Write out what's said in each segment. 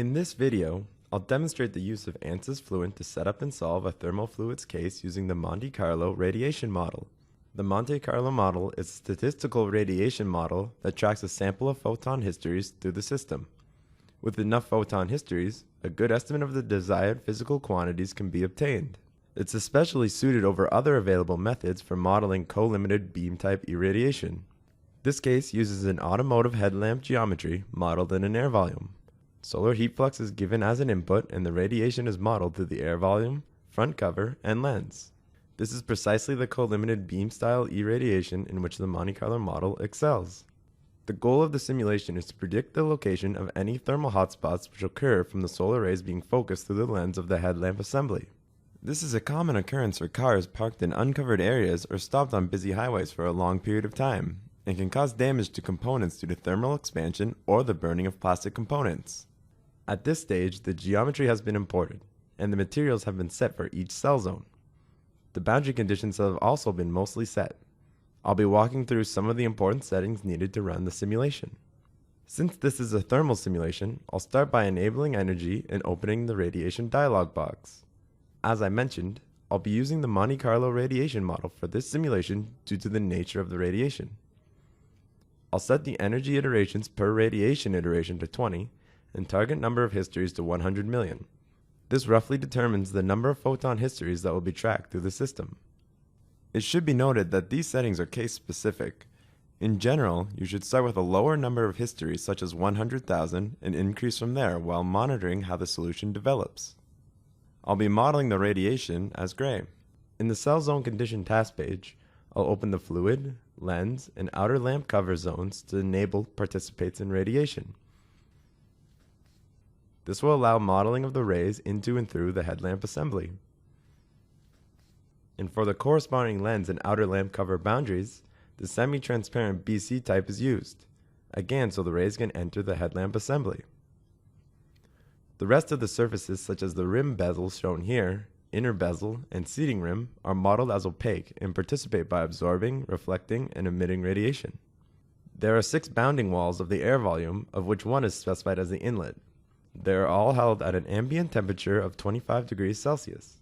In this video, I'll demonstrate the use of ANSYS Fluent to set up and solve a thermo-fluids case using the Monte Carlo radiation model. The Monte Carlo model is a statistical radiation model that tracks a sample of photon histories through the system. With enough photon histories, a good estimate of the desired physical quantities can be obtained. It's especially suited over other available methods for modeling collimated beam-type irradiation. This case uses an automotive headlamp geometry modeled in an air volume. Solar heat flux is given as an input and the radiation is modeled through the air volume, front cover, and lens. This is precisely the collimated beam-style irradiation in which the Monte Carlo model excels. The goal of the simulation is to predict the location of any thermal hotspots which occur from the solar rays being focused through the lens of the headlamp assembly. This is a common occurrence for cars parked in uncovered areas or stopped on busy highways for a long period of time, and can cause damage to components due to thermal expansion or the burning of plastic components. At this stage, the geometry has been imported, and the materials have been set for each cell zone. The boundary conditions have also been mostly set. I'll be walking through some of the important settings needed to run the simulation. Since this is a thermal simulation, I'll start by enabling energy and opening the radiation dialog box. As I mentioned, I'll be using the Monte Carlo radiation model for this simulation due to the nature of the radiation. I'll set the energy iterations per radiation iteration to 20 and target number of histories to 100 million. This roughly determines the number of photon histories that will be tracked through the system. It should be noted that these settings are case-specific. In general, you should start with a lower number of histories such as 100,000 and increase from there while monitoring how the solution develops. I'll be modeling the radiation as gray. In the cell zone condition task page, I'll open the fluid, lens, and outer lamp cover zones to enable participates in radiation. This will allow modeling of the rays into and through the headlamp assembly. And for the corresponding lens and outer lamp cover boundaries, the semi-transparent BC type is used, again so the rays can enter the headlamp assembly. The rest of the surfaces such as the rim bezel shown here, inner bezel, and seating rim are modeled as opaque and participate by absorbing, reflecting, and emitting radiation. There are 6 bounding walls of the air volume, of which one is specified as the inlet. They are all held at an ambient temperature of 25 degrees Celsius.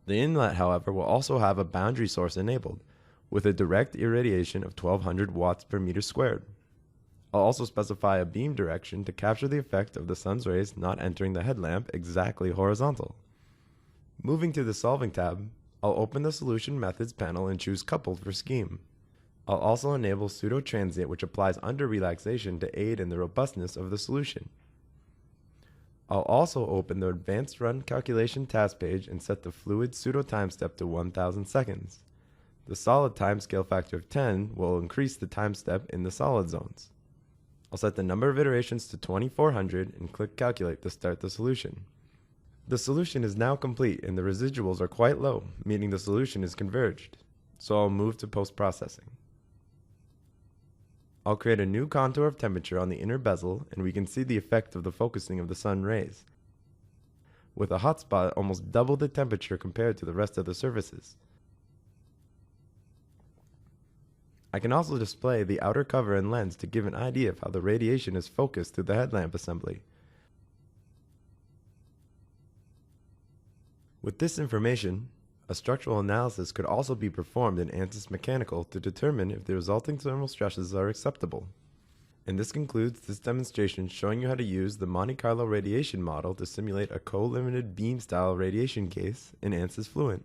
The inlet, however, will also have a boundary source enabled, with a direct irradiation of 1200 watts per meter squared. I'll also specify a beam direction to capture the effect of the sun's rays not entering the headlamp exactly horizontal. Moving to the Solving tab, I'll open the Solution Methods panel and choose Coupled for Scheme. I'll also enable pseudo-transient, which applies under relaxation to aid in the robustness of the solution. I'll also open the Advanced Run Calculation task page and set the fluid pseudo time step to 1000 seconds. The solid time scale factor of 10 will increase the time step in the solid zones. I'll set the number of iterations to 2400 and click Calculate to start the solution. The solution is now complete and the residuals are quite low, meaning the solution is converged. So I'll move to post-processing. I'll create a new contour of temperature on the inner bezel and we can see the effect of the focusing of the sun rays, with a hotspot almost double the temperature compared to the rest of the surfaces. I can also display the outer cover and lens to give an idea of how the radiation is focused through the headlamp assembly. With this information, a structural analysis could also be performed in ANSYS Mechanical to determine if the resulting thermal stresses are acceptable. And this concludes this demonstration showing you how to use the Monte Carlo radiation model to simulate a collimated beam-style radiation case in ANSYS Fluent.